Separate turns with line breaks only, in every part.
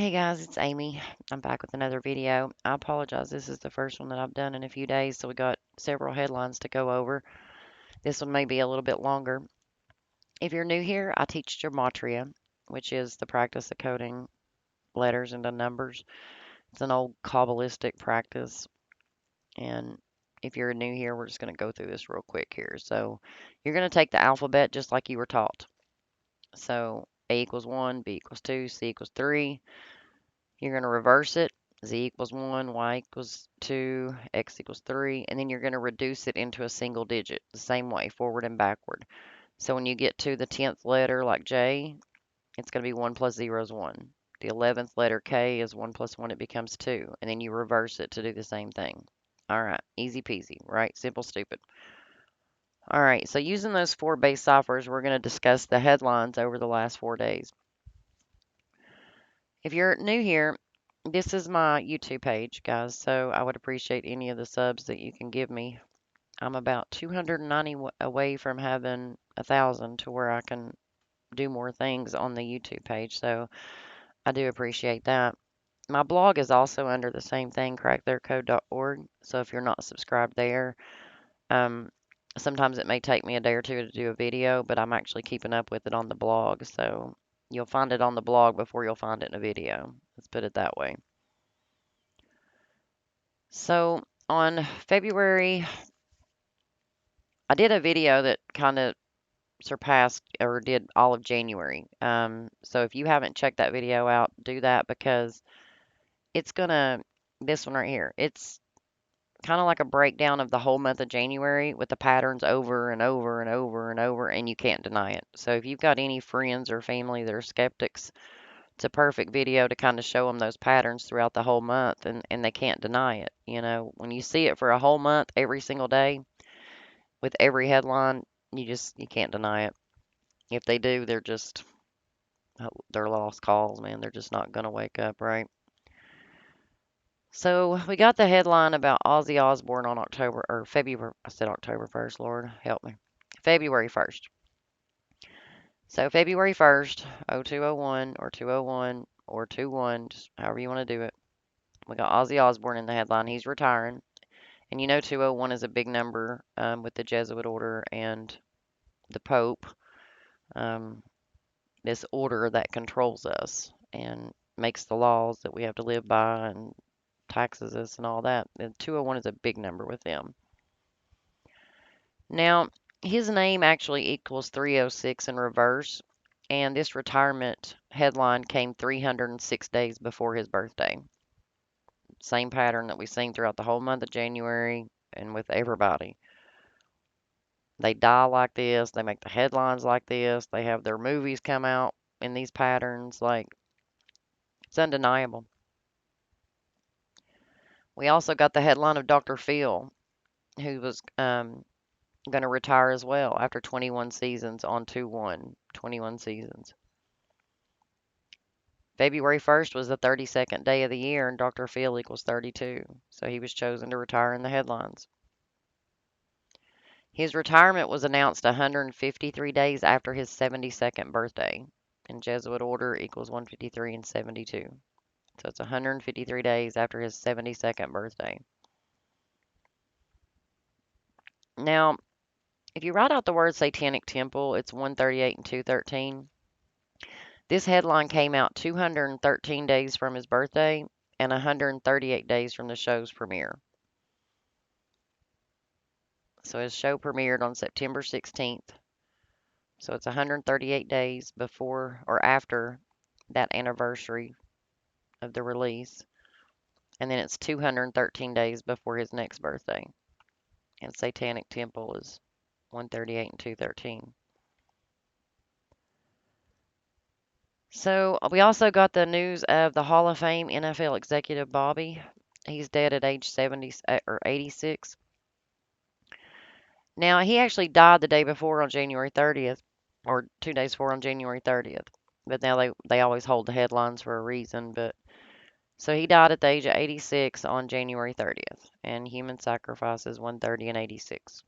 Hey guys, it's Amy. I'm back with another video. I apologize. This is the first one that I've done in a few days, so we got several headlines to go over. This one may be a little bit longer. If you're new here, I teach Gematria, which is the practice of coding letters into numbers. It's an old Kabbalistic practice, and if you're new here, we're just going to go through this real quick here. So you're going to take the alphabet just like you were taught. So A equals 1, B equals 2, C equals 3. You're going to reverse it. Z equals 1, Y equals 2, X equals 3, and then you're going to reduce it into a single digit the same way, forward and backward. So when you get to the 10th letter, like J, it's going to be 1 plus 0 is 1. The 11th letter, K, is 1 plus 1, it becomes 2. And then you reverse it to do the same thing. All right, easy peasy, right? Simple, stupid. All right, so using those four base ciphers, we're going to discuss the headlines over the last 4 days. If you're new here, this is my YouTube page, guys, so I would appreciate any of the subs that you can give me. I'm about 290 away from having 1,000 to where I can do more things on the YouTube page, so I do appreciate that. My blog is also under the same thing, cracktheircode.org, so if you're not subscribed there, um, sometimes it may take me a day or two to do a video, but I'm actually keeping up with it on the blog, so you'll find it on the blog before you'll find it in a video. Let's put it that way. So on February, I did a video that kind of surpassed or did all of January. So if you haven't checked that video out, do that because it's gonna, this one right here, it's kind of like a breakdown of the whole month of January with the patterns over and over and over and over, and you can't deny it. So if you've got any friends or family that are skeptics, it's a perfect video to kind of show them those patterns throughout the whole month, and they can't deny it. You know, when you see it for a whole month, every single day, with every headline, you can't deny it. If they do, they're lost cause, man. They're just not gonna wake up, right? So we got the headline about Ozzy Osbourne on October or February. I said October 1st. Lord help me. February 1st. So February 1st, 0201 or 201 or 21, just however you want to do it. We got Ozzy Osbourne in the headline. He's retiring. And you know 201 is a big number with the Jesuit order and the Pope. Um, this order that controls us and makes the laws that we have to live by and taxes us and all that. And 201 is a big number with them. Now, his name actually equals 306 in reverse, and this retirement headline came 306 days before his birthday. Same pattern that we've seen throughout the whole month of January and with everybody. They die like this, they make the headlines like this, they have their movies come out in these patterns. Like, it's undeniable. We also got the headline of Dr. Phil, who was going to retire as well after 21 seasons on 2/1. 21 seasons. February 1st was the 32nd day of the year, and Dr. Phil equals 32. So he was chosen to retire in the headlines. His retirement was announced 153 days after his 72nd birthday. And Jesuit order equals 153 and 72. So it's 153 days after his 72nd birthday. Now, if you write out the word Satanic Temple, it's 138 and 213. This headline came out 213 days from his birthday and 138 days from the show's premiere. So his show premiered on September 16th. So it's 138 days before or after that anniversary of the release. And then it's 213 days before his next birthday. And Satanic Temple is 138 and 213. So we also got the news of the Hall of Fame NFL executive Bobby. He's dead at age 70 or 86. Now he actually died the day before on January 30th, or 2 days before on January 30th. But now they always hold the headlines for a reason. But so he died at the age of 86 on January 30th, and human sacrifice is 130 and 86.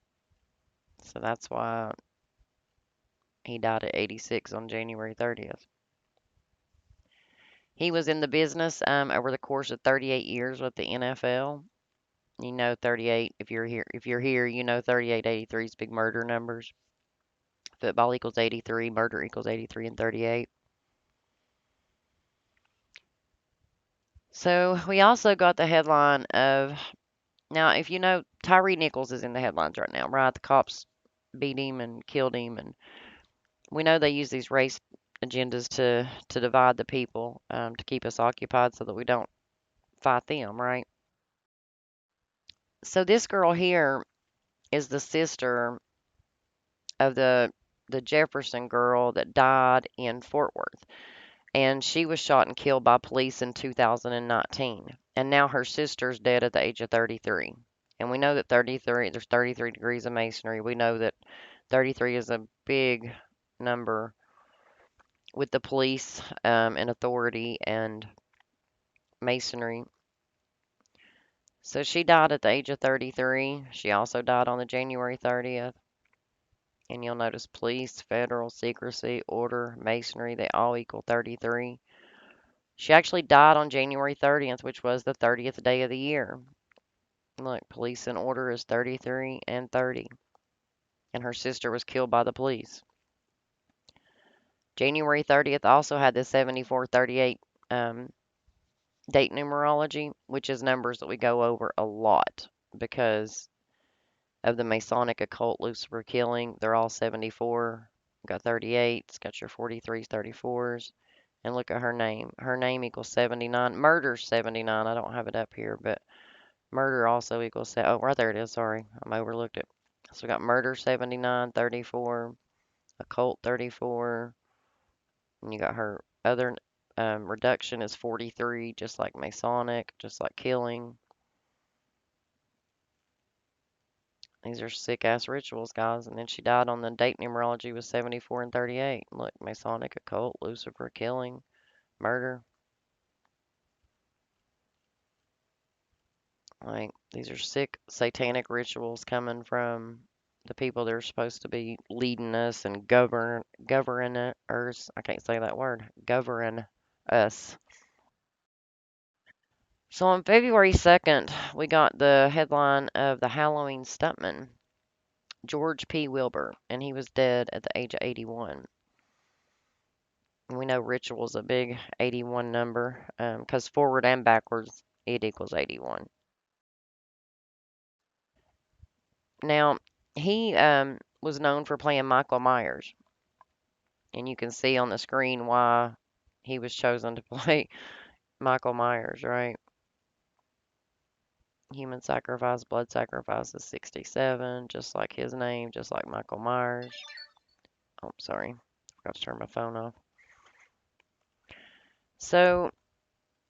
So that's why he died at 86 on January 30th. He was in the business over the course of 38 years with the NFL. You know 38 if you're here, you know 38, 83 is big murder numbers. Football equals 83, murder equals 83 and 38. So we also got the headline of now if you know Tyree Nichols is in the headlines right now, right? The cops beat him and killed him, and we know they use these race agendas to divide the people, to keep us occupied so that we don't fight them, right? So this girl here is the sister of the Jefferson girl that died in Fort Worth, and she was shot and killed by police in 2019. And now her sister's dead at the age of 33. And we know that 33 there's 33 degrees of masonry. We know that 33 is a big number with the police and authority and masonry. So she died at the age of 33. She also died on the January 30th. And you'll notice police, federal, secrecy, order, masonry, they all equal 33. She actually died on January 30th, which was the 30th day of the year. Look, police and order is 33 and 30. And her sister was killed by the police. January 30th also had the 7438 date numerology, which is numbers that we go over a lot because of the Masonic occult Lucifer killing. They're all 74. Got 38. It's got your 43s, 34s. And look at her name. Her name equals 79. Murder's 79. I don't have it up here, but murder also equals. Oh, right there it is. Sorry. I overlooked it. So we got murder 79, 34, occult 34. And you got her other reduction is 43, just like Masonic, just like killing. These are sick ass rituals, guys. And then she died on the date numerology with 74 and 38. Look, Masonic, occult, Lucifer, killing, murder. Like, these are sick satanic rituals coming from the people that are supposed to be leading us and governing us. I can't say that word. Govern us. So on February 2nd, we got the headline of the Halloween stuntman, George P. Wilbur, and he was dead at the age of 81. And we know ritual is a big 81 number because forward and backwards it equals 81. Now, he was known for playing Michael Myers, and you can see on the screen why he was chosen to play Michael Myers, right? Human sacrifice, blood sacrifice is 67, just like his name, just like Michael Myers. Oh, sorry. Forgot to turn my phone off. So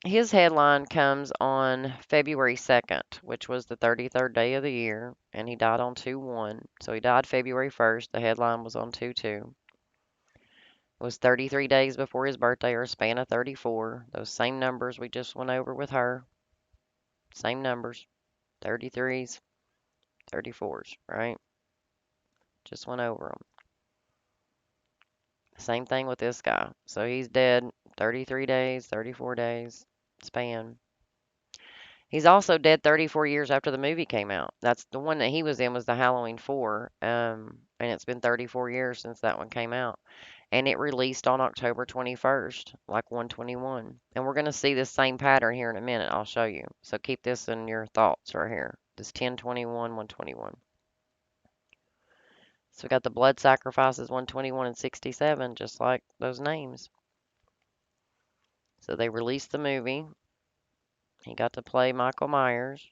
his headline comes on February 2nd, which was the 33rd day of the year, and he died on 2/1. So he died February 1st. The headline was on 2/2. It was 33 days before his birthday, or a span of 34. Those same numbers we just went over with her. Same numbers. 33s, 34s, right? Just went over them. Same thing with this guy. So he's dead 33 days, 34 days span. He's also dead 34 years after the movie came out. That's the one that he was in was the Halloween 4. And it's been 34 years since that one came out. And it released on October 21st, like 121. And we're going to see this same pattern here in a minute. I'll show you. So keep this in your thoughts right here. This 1021, 121. So we got the blood sacrifices 121 and 67, just like those names. So they released the movie. He got to play Michael Myers.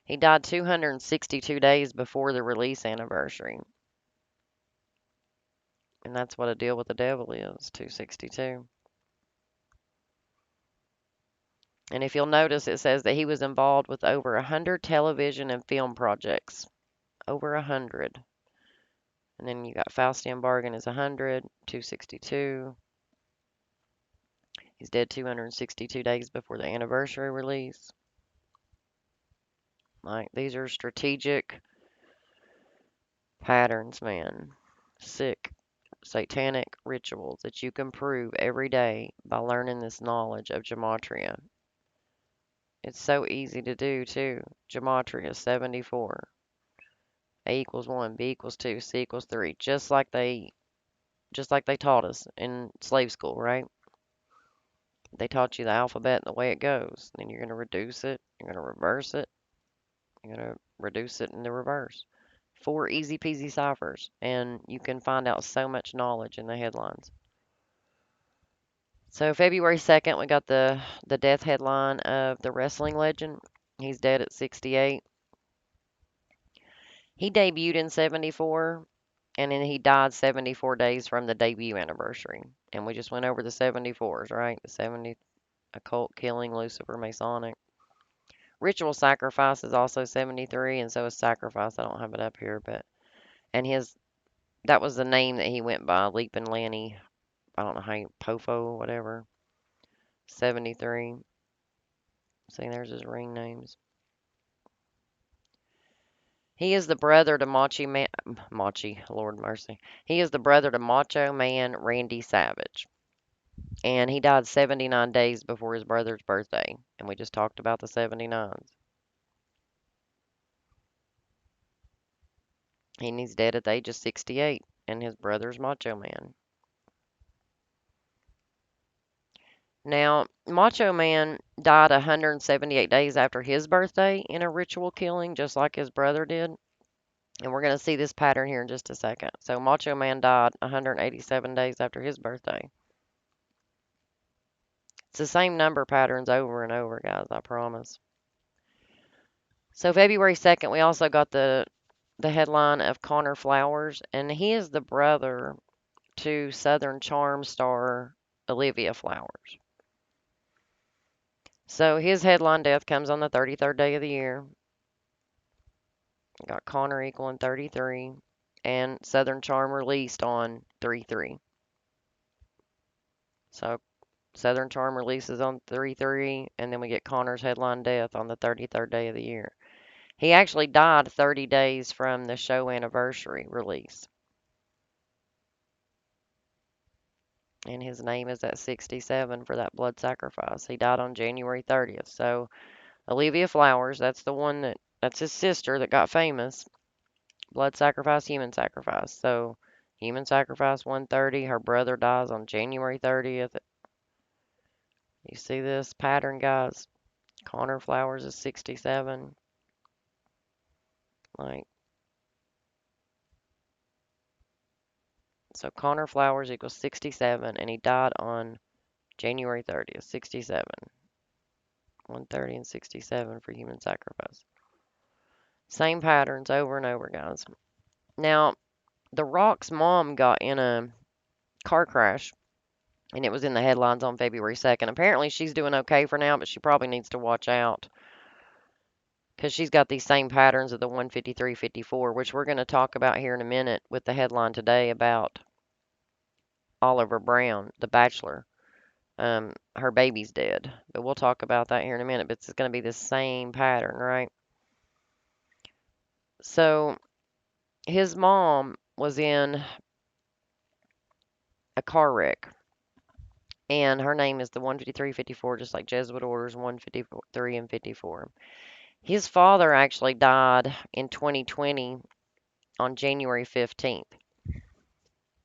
He died 262 days before the release anniversary. And that's what a deal with the devil is, 262. And if you'll notice, it says that he was involved with over 100 television and film projects. Over 100. And then you got Faustian Bargain is 100, 262. He's dead 262 days before the anniversary release. Like, these are strategic patterns, man. Sick. satanic rituals that you can prove every day by learning this knowledge of Gematria. It's so easy to do too. Gematria 74. A equals 1, B equals 2, C equals 3. Just like they taught us in slave school, right? They taught you the alphabet and the way it goes. Then you're going to reduce it, you're going to reverse it, you're going to reduce it in the reverse. 4 easy peasy ciphers, and you can find out so much knowledge in the headlines. So February 2nd, we got the death headline of the wrestling legend. He's dead at 68. He debuted in 74, and then he died 74 days from the debut anniversary. And we just went over the 74s, right? The 70 occult killing, Lucifer, Masonic. Ritual sacrifice is also 73, and so is sacrifice. I don't have it up here, but and that was the name that he went by, Leaping Lanny. I don't know how Pofo, whatever. 73. See, there's his ring names. He is the brother to Lord mercy. He is the brother to Macho Man Randy Savage. And he died 79 days before his brother's birthday. And we just talked about the 79s. And he's dead at the age of 68. And his brother's Macho Man. Now, Macho Man died 178 days after his birthday in a ritual killing, just like his brother did. And we're going to see this pattern here in just a second. So, Macho Man died 187 days after his birthday. It's the same number patterns over and over, guys, I promise. So, February 2nd, we also got the headline of Connor Flowers, and he is the brother to Southern Charm star Olivia Flowers. So, his headline death comes on the 33rd day of the year. Got Connor equaling 33, and Southern Charm released on 3/3. So Southern Charm releases on 3/3, and then we get Connor's headline death on the 33rd day of the year. He actually died 30 days from the show anniversary release. And his name is at 67 for that blood sacrifice. He died on January 30th. So Olivia Flowers, that's his sister that got famous. Blood sacrifice, human sacrifice. So human sacrifice 130. Her brother dies on January 30th. You see this pattern, guys? Connor Flowers is 67. Like, so Connor Flowers equals 67, and he died on January 30th, 67. 130 and 67 for human sacrifice. Same patterns over and over, guys. Now, The Rock's mom got in a car crash, and it was in the headlines on February 2nd. Apparently, she's doing okay for now, but she probably needs to watch out because she's got these same patterns of the 153-54, which we're going to talk about here in a minute with the headline today about Oliver Brown, the Bachelor. Her baby's dead, but we'll talk about that here in a minute. But it's going to be the same pattern, right? So his mom was in a car wreck, and her name is the 153-54, just like Jesuit orders 153 and 54. His father actually died in 2020 on January 15th.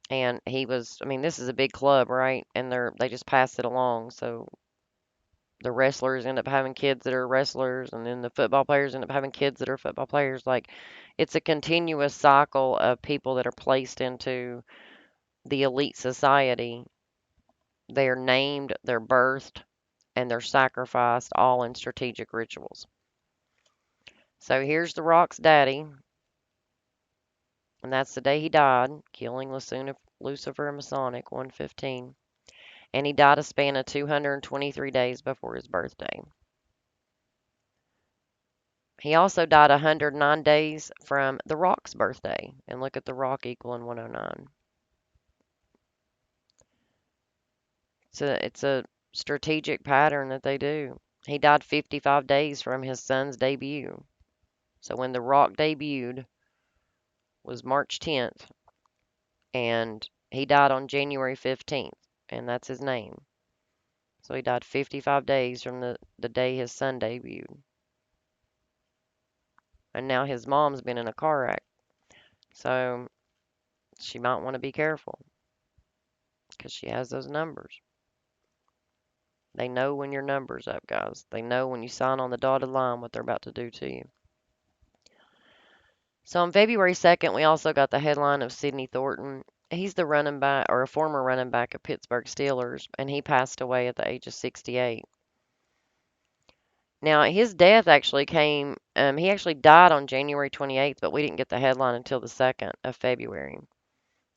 And he was, I mean, this is a big club, right? And they just passed it along. So the wrestlers end up having kids that are wrestlers, and then the football players end up having kids that are football players. Like, it's a continuous cycle of people that are placed into the elite society. They are named, they're birthed, and they're sacrificed all in strategic rituals. So here's The Rock's daddy, and that's the day he died, killing Lucifer and Masonic 115. And he died a span of 223 days before his birthday. He also died 109 days from The Rock's birthday. And look at The Rock equaling 109. It's a strategic pattern that they do. He died 55 days from his son's debut. So when The Rock debuted was March 10th, and He died on January 15th, and that's his name. So he died 55 days from the day his son debuted. And now his mom's been in a car wreck. So she might want to be careful because she has those numbers. They know when your number's up, guys. They know when you sign on the dotted line what they're about to do to you. So on February 2nd, we also got the headline of Sidney Thornton. He's the running back or a former running back of Pittsburgh Steelers, and he passed away at the age of 68. Now, his death actually he actually died on January 28th, but we didn't get the headline until the 2nd of February.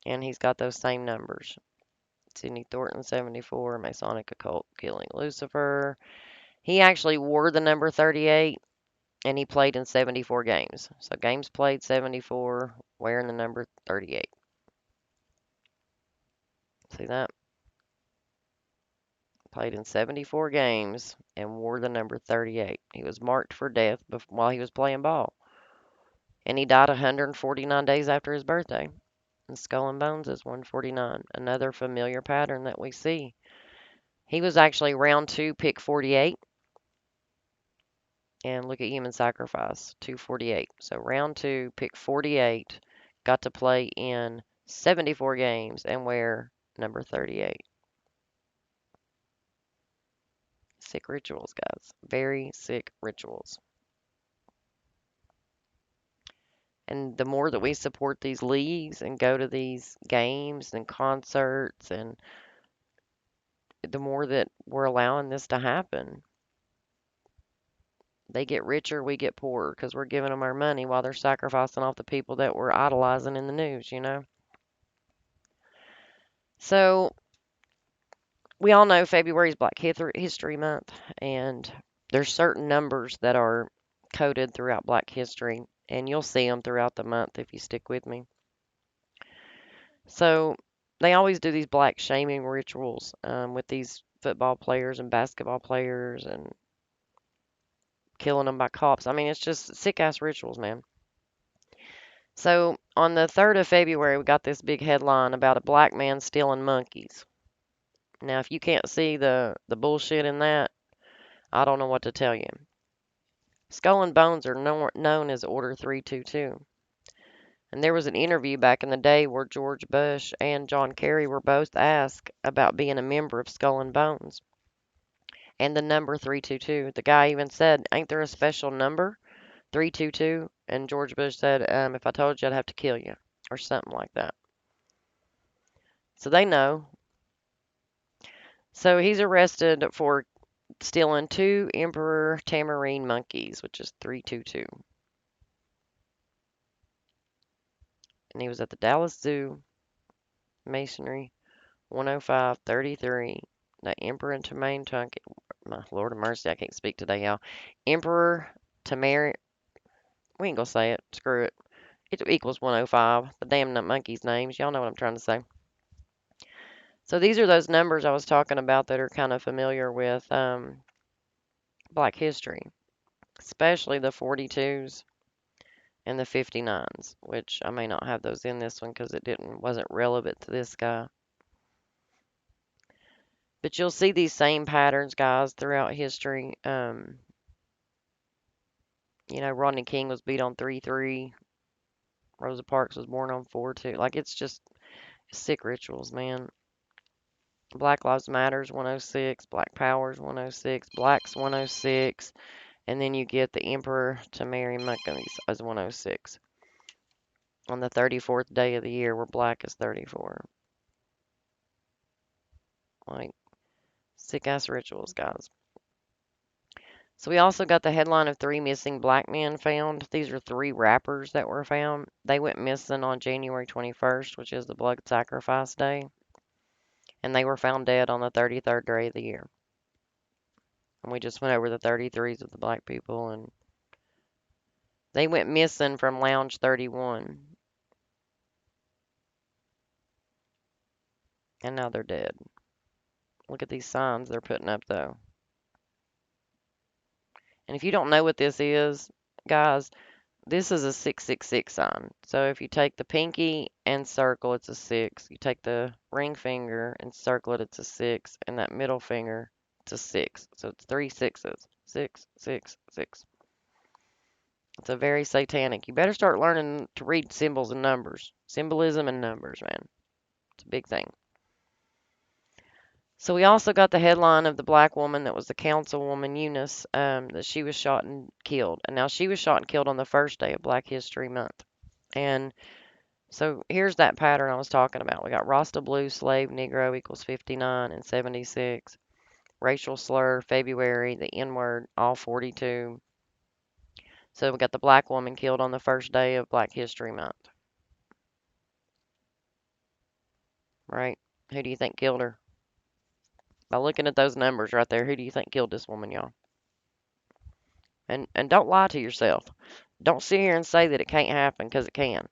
And he's got those same numbers. Sidney Thornton, 74, Masonic occult killing Lucifer. He actually wore the number 38 and he played in 74 games. So games played 74, wearing the number 38. See that? Played in 74 games and wore the number 38. He was marked for death while he was playing ball. And he died 149 days after his birthday. And Skull and Bones is 149. Another familiar pattern that we see. He was actually round 2, pick 48. And look at human sacrifice, 248. So round 2, pick 48. Got to play in 74 games and wear number 38. Sick rituals, guys. Very sick rituals. And the more that we support these leagues and go to these games and concerts, and the more that we're allowing this to happen. They get richer, we get poorer because we're giving them our money while they're sacrificing off the people that we're idolizing in the news, you know? So we all know February is Black History Month, and there's certain numbers that are coded throughout Black history, and you'll see them throughout the month if you stick with me. So they always do these black shaming rituals with these football players and basketball players and killing them by cops. I mean, it's just sick ass rituals, man. So on the 3rd of February, we got this big headline about a black man stealing monkeys. Now, if you can't see the bullshit in that, I don't know what to tell you. Skull and Bones are known as Order 322. And there was an interview back in the day where George Bush and John Kerry were both asked about being a member of Skull and Bones and the number 322. The guy even said, "Ain't there a special number, 322?" And George Bush said, "If I told you, I'd have to kill you," or something like that. So they know. So he's arrested for stealing 2 Emperor tamarine monkeys, which is 322. And he was at the Dallas Zoo, Masonry, 10533. The Emperor and Tamarine monkey. My Lord of mercy, I can't speak today, y'all. Emperor Tamarine. We ain't gonna say it. Screw it. It equals 105. The damn monkeys' names. Y'all know what I'm trying to say. So these are those numbers I was talking about that are kind of familiar with Black history, especially the 42s and the 59s, which I may not have those in this one because it wasn't relevant to this guy. But you'll see these same patterns, guys, throughout history. Rodney King was beat on 3-3. Rosa Parks was born on 4-2. Like, it's just sick rituals, man. Black Lives Matters 106, Black Powers 106, Blacks 106, and then you get the Emperor to marry monkeys as 106 on the 34th day of the year where black is 34. Like, sick ass rituals, guys. So we also got the headline of 3 missing black men found. These are 3 rappers that were found. They went missing on January 21st, which is the blood sacrifice day. And they were found dead on the 33rd day of the year. And we just went over the 33s of the black people, and they went missing from Lounge 31. And now they're dead. Look at these signs they're putting up, though. And if you don't know what this is, guys, This is a 666 sign. So if you take the pinky and circle, it's a 6. You take the ring finger and circle it, it's a 6. And that middle finger, it's a 6. So it's three sixes. 6, 6, 6. It's a very satanic. You better start learning to read symbols and numbers. Symbolism and numbers, man. It's a big thing. So we also got the headline of the black woman that was the councilwoman Eunice, that she was shot and killed. And now she was shot and killed on the first day of Black History Month. And so here's that pattern I was talking about. We got Rasta Blue, slave, Negro equals 59 and 76. Racial slur, February, the N word, all 42. So we got the black woman killed on the first day of Black History Month. Right? Who do you think killed her? By looking at those numbers right there, who do you think killed this woman, y'all? And don't lie to yourself. Don't sit here and say that it can't happen, because it can.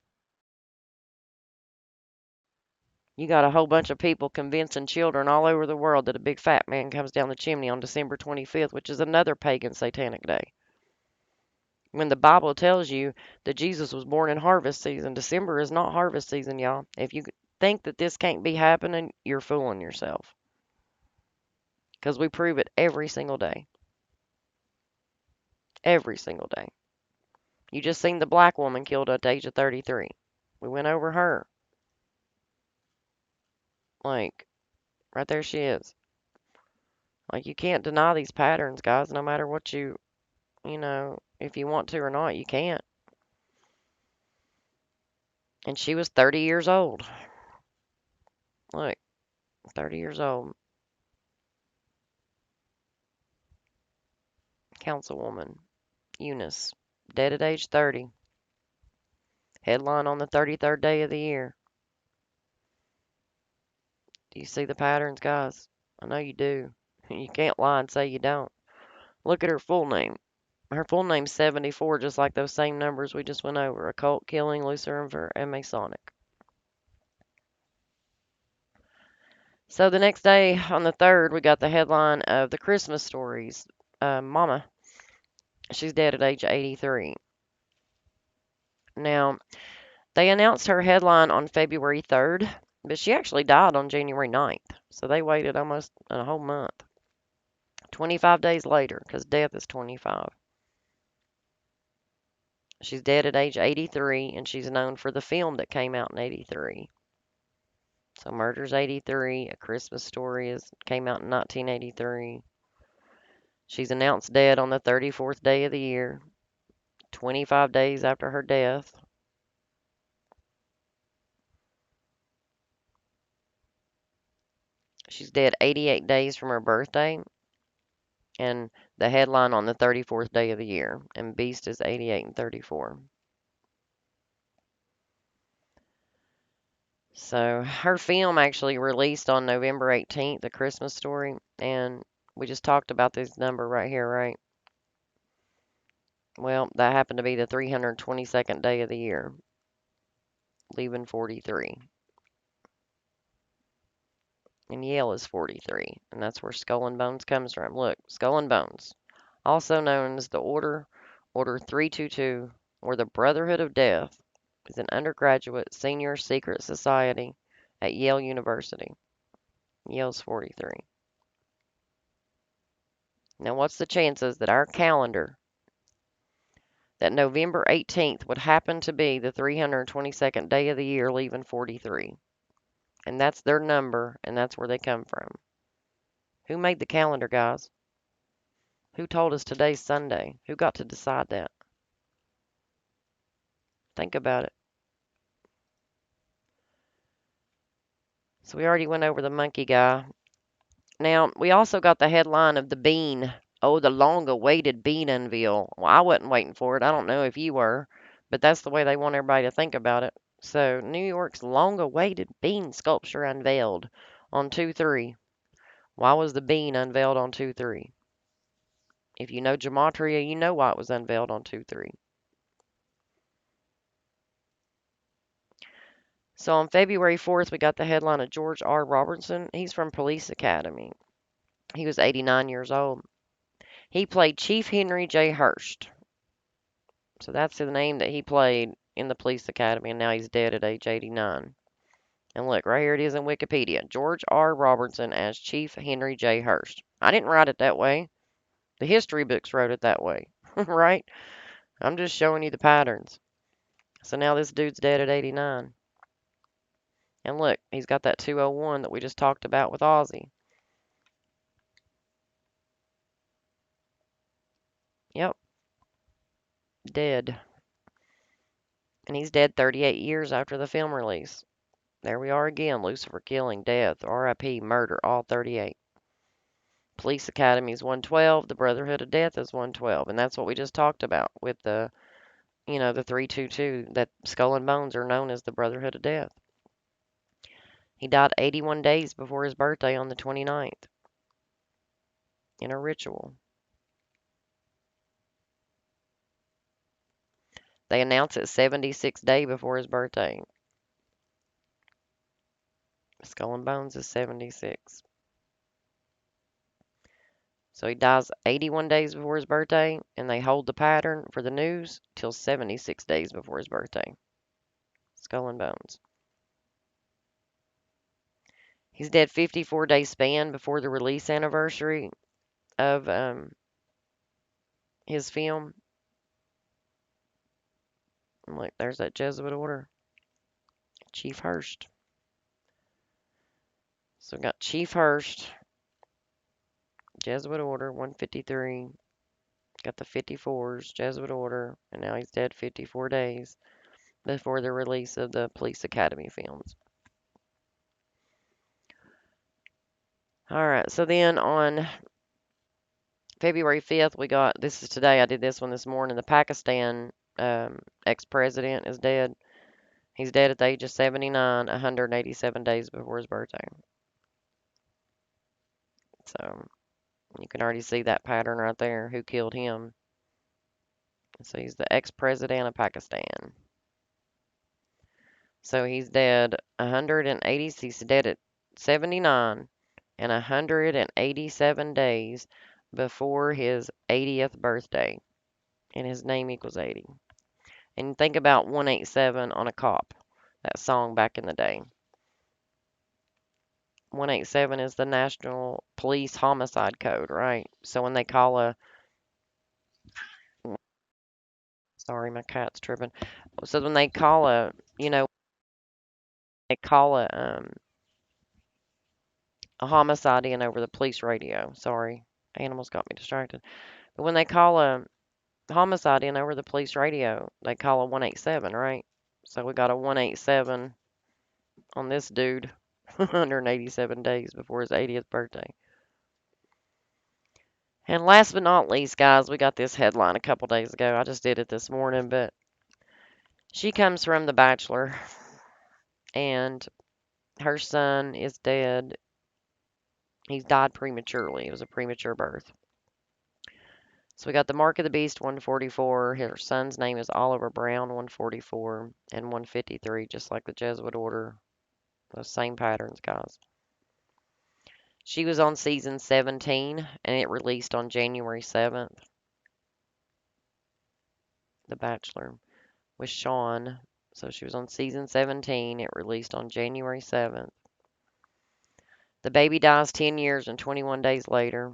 You got a whole bunch of people convincing children all over the world that a big fat man comes down the chimney on December 25th, which is another pagan satanic day. When the Bible tells you that Jesus was born in harvest season, December is not harvest season, y'all. If you think that this can't be happening, you're fooling yourself. Because we prove it every single day. Every single day. You just seen the black woman killed at the age of 33. We went over her. Like, right there she is. Like, you can't deny these patterns, guys, no matter what if you want to or not, you can't. And she was 30 years old. Look, 30 years old. Councilwoman Eunice, dead at age 30. Headline on the 33rd day of the year. Do you see the patterns, guys? I know you do. You can't lie and say you don't. Look at her full name. Her full name's 74, just like those same numbers we just went over. Occult, killing, Lucifer, and Masonic. So the next day, on the 3rd, we got the headline of the Christmas stories. Mama, she's dead at age 83. Now, they announced her headline on February 3rd, but she actually died on January 9th. So they waited almost a whole month. 25 days later, because death is 25. She's dead at age 83, and she's known for the film that came out in 83. So Murder's 83, A Christmas Story came out in 1983. She's announced dead on the 34th day of the year, 25 days after her death. She's dead 88 days from her birthday, and the headline on the 34th day of the year. And Beast is 88 and 34. So her film actually released on November 18th, A Christmas Story, and we just talked about this number right here, right? Well, that happened to be the 322nd day of the year, leaving 43. And Yale is 43, and that's where Skull and Bones comes from. Look, Skull and Bones, also known as the Order 322, or the Brotherhood of Death, is an undergraduate senior secret society at Yale University. Yale's 43. Now, what's the chances that our calendar, that November 18th would happen to be the 322nd day of the year, leaving 43? And that's their number, and that's where they come from. Who made the calendar, guys? Who told us today's Sunday? Who got to decide that? Think about it. So we already went over the monkey guy. Now, we also got the headline of the bean. Oh, the long-awaited bean unveil. Well, I wasn't waiting for it. I don't know if you were, but that's the way they want everybody to think about it. So, New York's long-awaited bean sculpture unveiled on 2/3. Why was the bean unveiled on 2/3? If you know Gematria, you know why it was unveiled on 2/3. So on February 4th, we got the headline of George R. Robertson. He's from Police Academy. He was 89 years old. He played Chief Henry J. Hurst. So that's the name that he played in the police academy, and now he's dead at age 89. And look, right here it is in Wikipedia. George R. Robertson as Chief Henry J. Hurst. I didn't write it that way. The history books wrote it that way, right? I'm just showing you the patterns. So now this dude's dead at 89. And look, he's got that 201 that we just talked about with Ozzy. Yep, dead. And he's dead 38 years after the film release. There we are again. Lucifer killing, death, RIP, murder, all 38. Police Academy is 112. The Brotherhood of Death is 112. And that's what we just talked about with the 322. That Skull and Bones are known as the Brotherhood of Death. He died 81 days before his birthday on the 29th in a ritual. They announce it 76 day before his birthday. Skull and Bones is 76. So he dies 81 days before his birthday, and they hold the pattern for the news till 76 days before his birthday. Skull and Bones. He's dead 54 day span before the release anniversary of his film. And look, there's that Jesuit order. Chief Hurst. So we got Chief Hurst, Jesuit order, 153. Got the 54s, Jesuit order, and now he's dead 54 days before the release of the Police Academy films. All right, so then on February 5th, we got, this is today, I did this one this morning, the Pakistan ex-president is dead. He's dead at the age of 79, 187 days before his birthday. So you can already see that pattern right there, who killed him. So he's the ex-president of Pakistan. So he's dead 180, he's dead at 79 and 187 days before his 80th birthday. And his name equals 80. And think about 187 on a cop, that song back in the day. 187 is the National Police Homicide Code, right? So when they call a, sorry, my cat's tripping. So when they call they call a homicide in over the police radio. Sorry, animals got me distracted. But when they call a homicide in over the police radio, they call a 187, right? So we got a 187 on this dude, 187 days before his 80th birthday. And last but not least, guys, we got this headline a couple days ago. I just did it this morning, but she comes from The Bachelor, and her son is dead. He's died prematurely. It was a premature birth. So we got the Mark of the Beast 144. Her son's name is Oliver Brown 144 and 153, just like the Jesuit order. Those same patterns, guys. She was on season 17 and it released on January 7th. The Bachelor with Sean. So she was on season 17. It released on January 7th. The baby dies 10 years and 21 days later.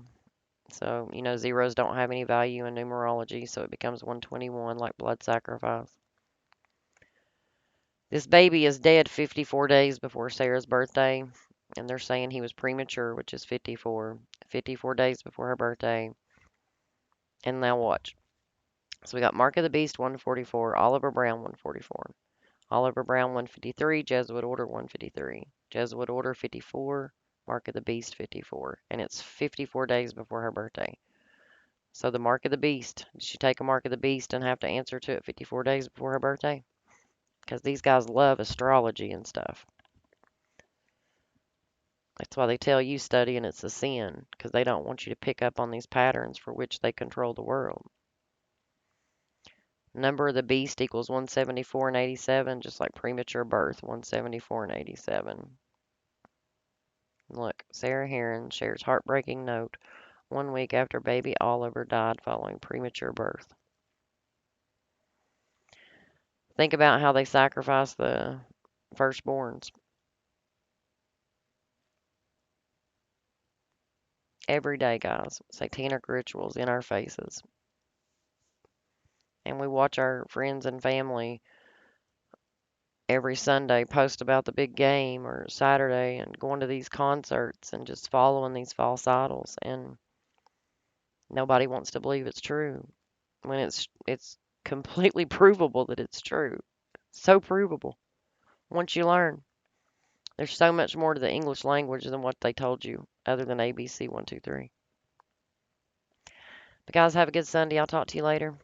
So, zeros don't have any value in numerology, so it becomes 121 like blood sacrifice. This baby is dead 54 days before Sarah's birthday, and they're saying he was premature, which is 54. 54 days before her birthday. And now watch. So we got Mark of the Beast 144, Oliver Brown 144, Oliver Brown 153, Jesuit Order 153, Jesuit Order 54, Mark of the Beast 54, and it's 54 days before her birthday. So the Mark of the Beast, did she take a Mark of the Beast and have to answer to it 54 days before her birthday? Because these guys love astrology and stuff. That's why they tell you study and it's a sin, because they don't want you to pick up on these patterns for which they control the world. Number of the beast equals 174 and 87, just like premature birth, 174 and 87. Look, Sarah Herron shares heartbreaking note 1 week after baby Oliver died following premature birth. Think about how they sacrifice the firstborns every day, guys. Satanic rituals in our faces. And we watch our friends and family every Sunday post about the big game or Saturday and going to these concerts and just following these false idols. And nobody wants to believe it's true when it's completely provable that it's true. So provable. Once you learn, there's so much more to the English language than what they told you, other than ABC 1, 2, 3. But guys, have a good Sunday. I'll talk to you later.